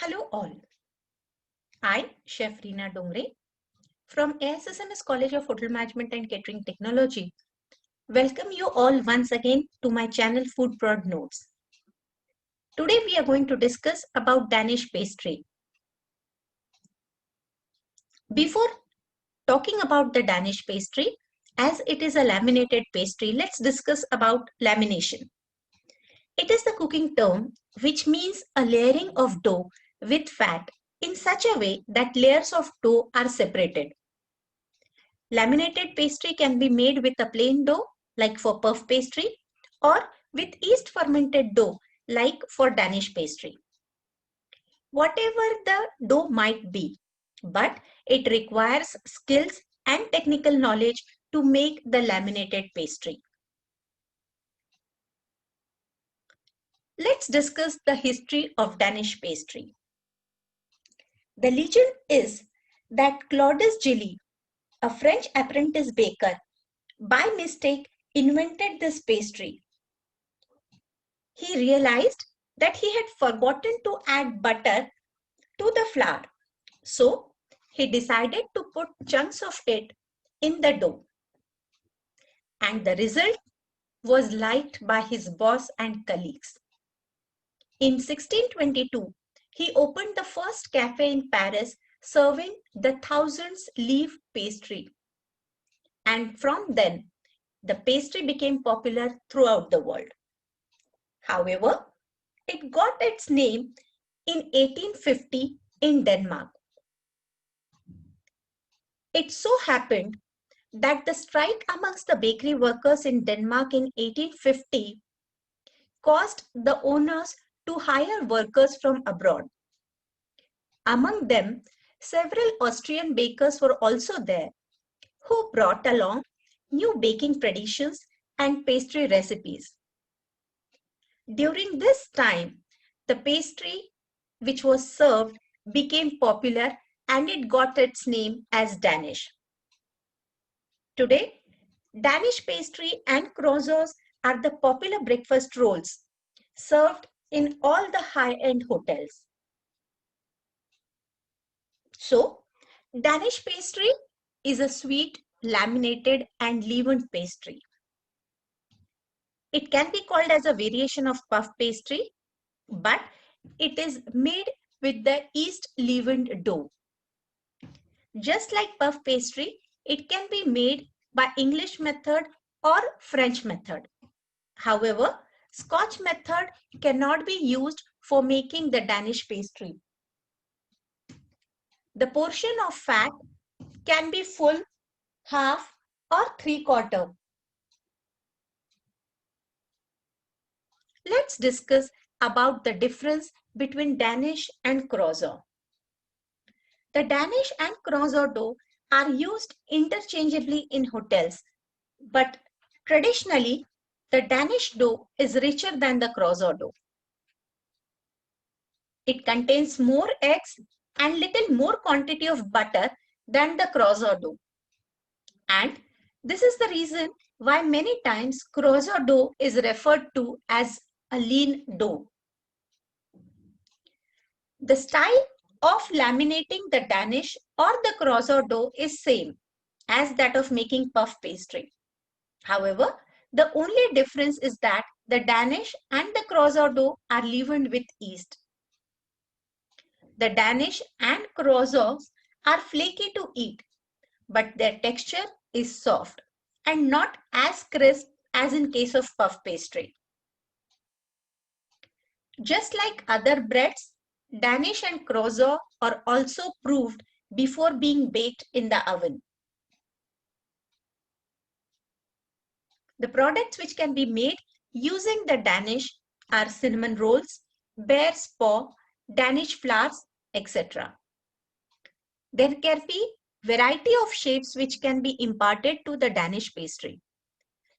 Hello all. I, Chef Reena Dongre from ASSMS College of Hotel Management and Catering Technology, welcome you all once again to my channel Food Prod Notes. Today we are going to discuss about Danish pastry. Before talking about the Danish pastry, as it is a laminated pastry, let's discuss about lamination. It is the cooking term which means a layering of dough with fat in such a way that layers of dough are separated. Laminated pastry can be made with a plain dough, like for puff pastry, or with yeast fermented dough, like for Danish pastry. Whatever the dough might be, but it requires skills and technical knowledge to make the laminated pastry. Let's discuss the history of Danish pastry. The legend is that Claudius Gilly, a French apprentice baker, by mistake invented this pastry. He realized that he had forgotten to add butter to the flour. So he decided to put chunks of it in the dough. And the result was liked by his boss and colleagues. In 1622, he opened the first cafe in Paris serving the thousands leaf pastry. And from then, the pastry became popular throughout the world. However, it got its name in 1850 in Denmark. It so happened that the strike amongst the bakery workers in Denmark in 1850 caused the owners to hire workers from abroad. Among them, several Austrian bakers were also there who brought along new baking traditions and pastry recipes. During this time, the pastry which was served became popular and it got its name as Danish. Today, Danish pastry and croissants are the popular breakfast rolls served in all the high-end hotels. So, Danish pastry is a sweet, laminated and leavened pastry. It can be called as a variation of puff pastry, but it is made with the yeast leavened dough. Just like puff pastry, it can be made by English method or French method. However, Scotch method cannot be used for making the Danish pastry. The portion of fat can be full, half or 3/4. Let's discuss about the difference between Danish and croissant. The Danish and croissant dough are used interchangeably in hotels, but traditionally, the Danish dough is richer than the croissant dough. It contains more eggs and little more quantity of butter than the croissant dough. And this is the reason why many times croissant dough is referred to as a lean dough. The style of laminating the Danish or the croissant dough is same as that of making puff pastry. However, the only difference is that the Danish and the croissant dough are leavened with yeast. The Danish and croissants are flaky to eat, but their texture is soft and not as crisp as in case of puff pastry. Just like other breads, Danish and croissant are also proofed before being baked in the oven. The products which can be made using the Danish are cinnamon rolls, bear's paw, Danish flowers, etc. There can be variety of shapes which can be imparted to the Danish pastry.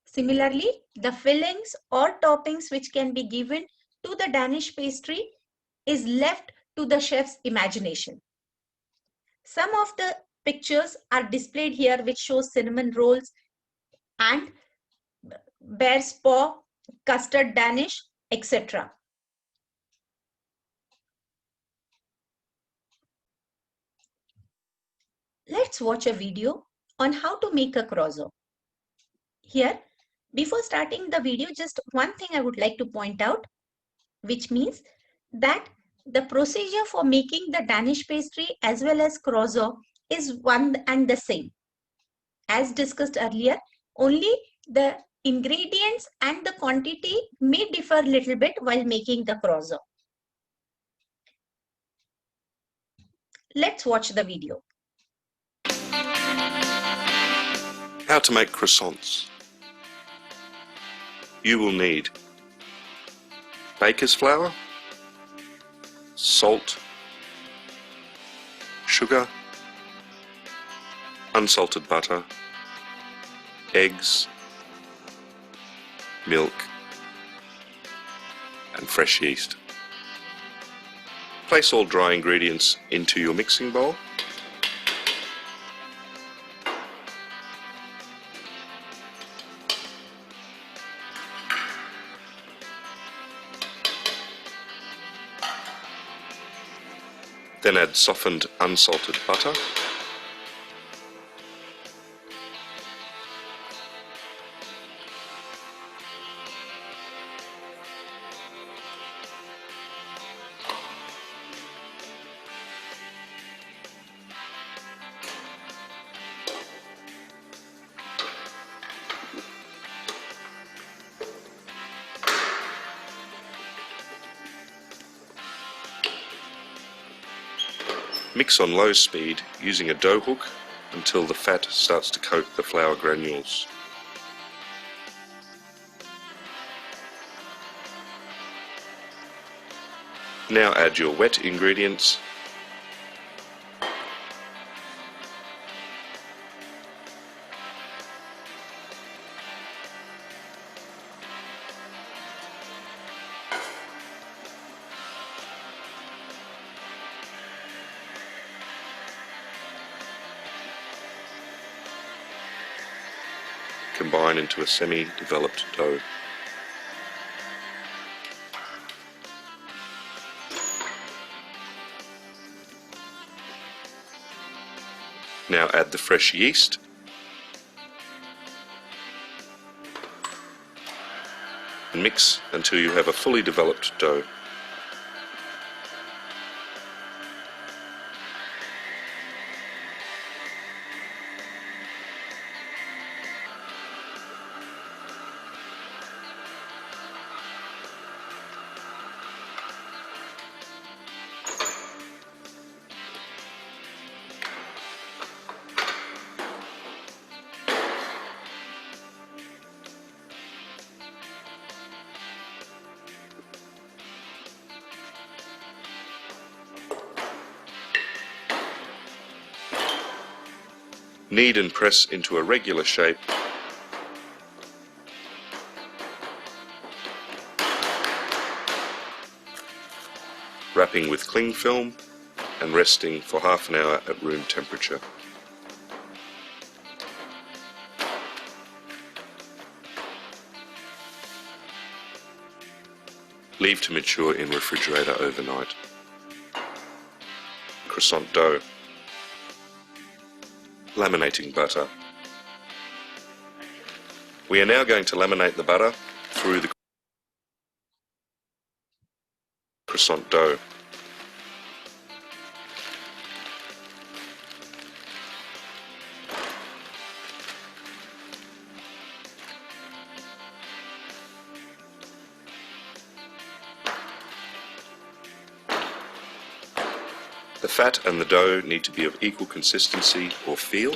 Similarly, the fillings or toppings which can be given to the Danish pastry is left to the chef's imagination. Some of the pictures are displayed here which show cinnamon rolls and bear's paw, custard Danish, etc. Let's watch a video on how to make a croissant. Here, before starting the video, just one thing I would like to point out, which means that the procedure for making the Danish pastry as well as croissant is one and the same. As discussed earlier, only the ingredients and the quantity may differ a little bit while making the croissant. Let's watch the video. How to make croissants. You will need baker's flour, salt, sugar, unsalted butter, eggs, milk, and fresh yeast. Place all dry ingredients into your mixing bowl. Then add softened unsalted butter, mix on low speed using a dough hook until the fat starts to coat the flour granules. Now add your wet ingredients . Combine into a semi-developed dough. Now add the fresh yeast and mix until you have a fully developed dough. Knead and press into a regular shape . Wrapping with cling film and resting for half an hour at room temperature. Leave to mature in refrigerator overnight. Croissant dough. Laminating butter. We are now going to laminate the butter through the croissant dough. The fat and the dough need to be of equal consistency or feel.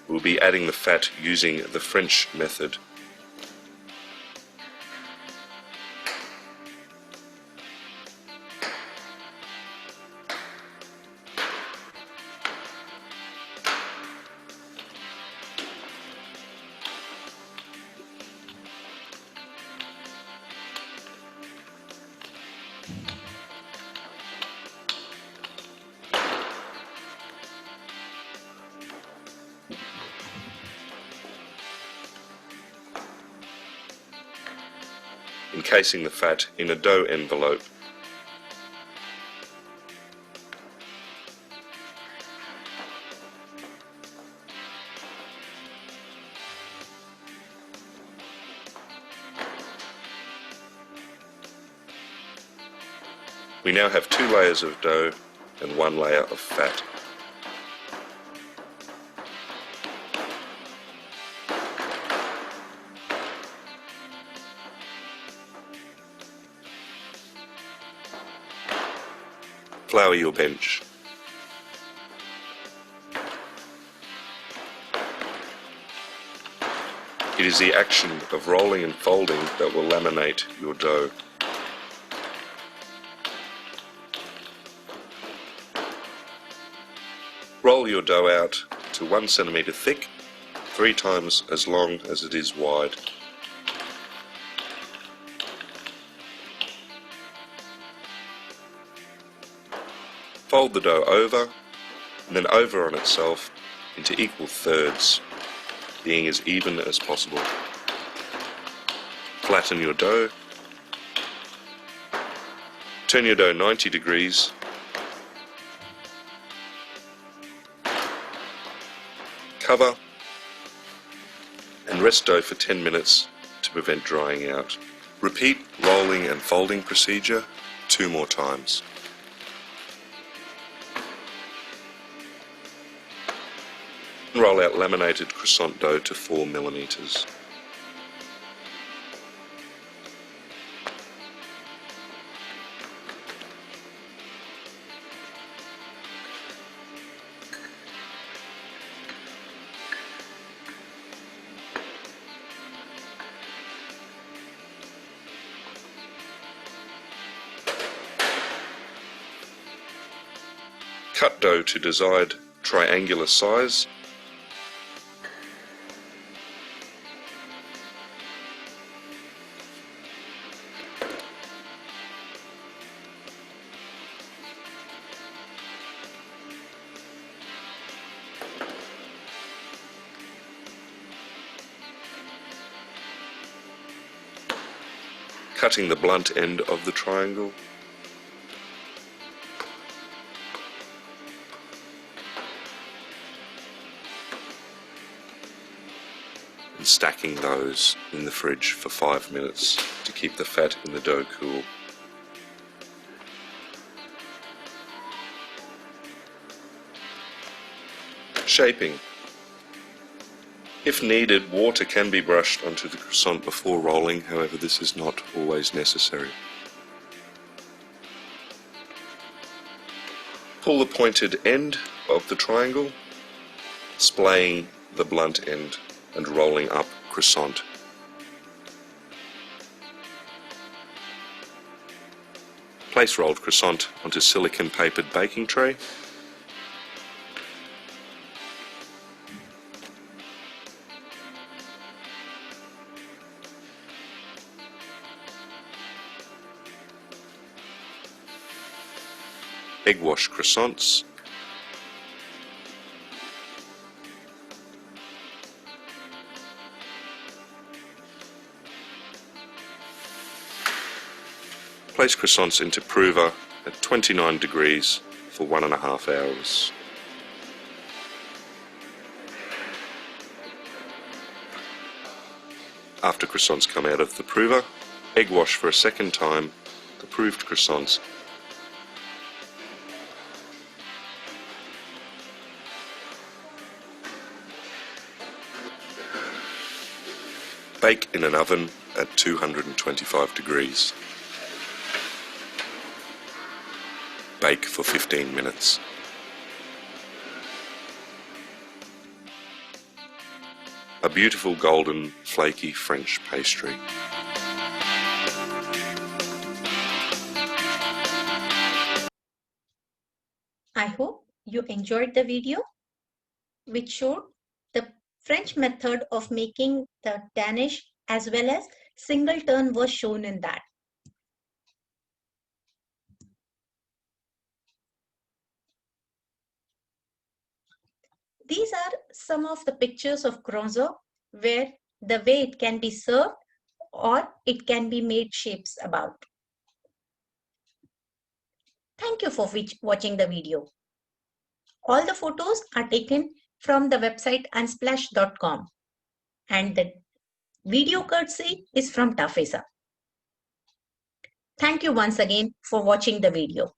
We'll be adding the fat using the French method. encasing the fat in a dough envelope. We now have 2 layers of dough and 1 layer of fat. Flour your bench. It is the action of rolling and folding that will laminate your dough. Roll your dough out to 1 centimetre thick, 3 times as long as it is wide. Fold the dough over and then over on itself into equal thirds, being as even as possible. Flatten your dough. Turn your dough 90 degrees. Cover and rest dough for 10 minutes to prevent drying out. Repeat rolling and folding procedure 2 more times. Roll out laminated croissant dough to 4 millimeters. Cut dough to desired triangular size. Cutting the blunt end of the triangle. And stacking those in the fridge for 5 minutes to keep the fat in the dough cool. Shaping. If needed, water can be brushed onto the croissant before rolling, however this is not always necessary. Pull the pointed end of the triangle, splaying the blunt end and rolling up croissant. Place rolled croissant onto silicone papered baking tray. Egg wash croissants. Place croissants into prover at 29 degrees for 1.5 hours. After croissants come out of the prover, egg wash for a second time the proved croissants. Bake in an oven at 225 degrees. Bake for 15 minutes. A beautiful golden flaky French pastry. I hope you enjoyed the video, which showed the French method of making the Danish, as well as single turn was shown in that. These are some of the pictures of croissant, where the way it can be served or it can be made shapes about. Thank you for watching the video. All the photos are taken from the website unsplash.com and the video courtesy is from Tafesa. Thank you once again for watching the video.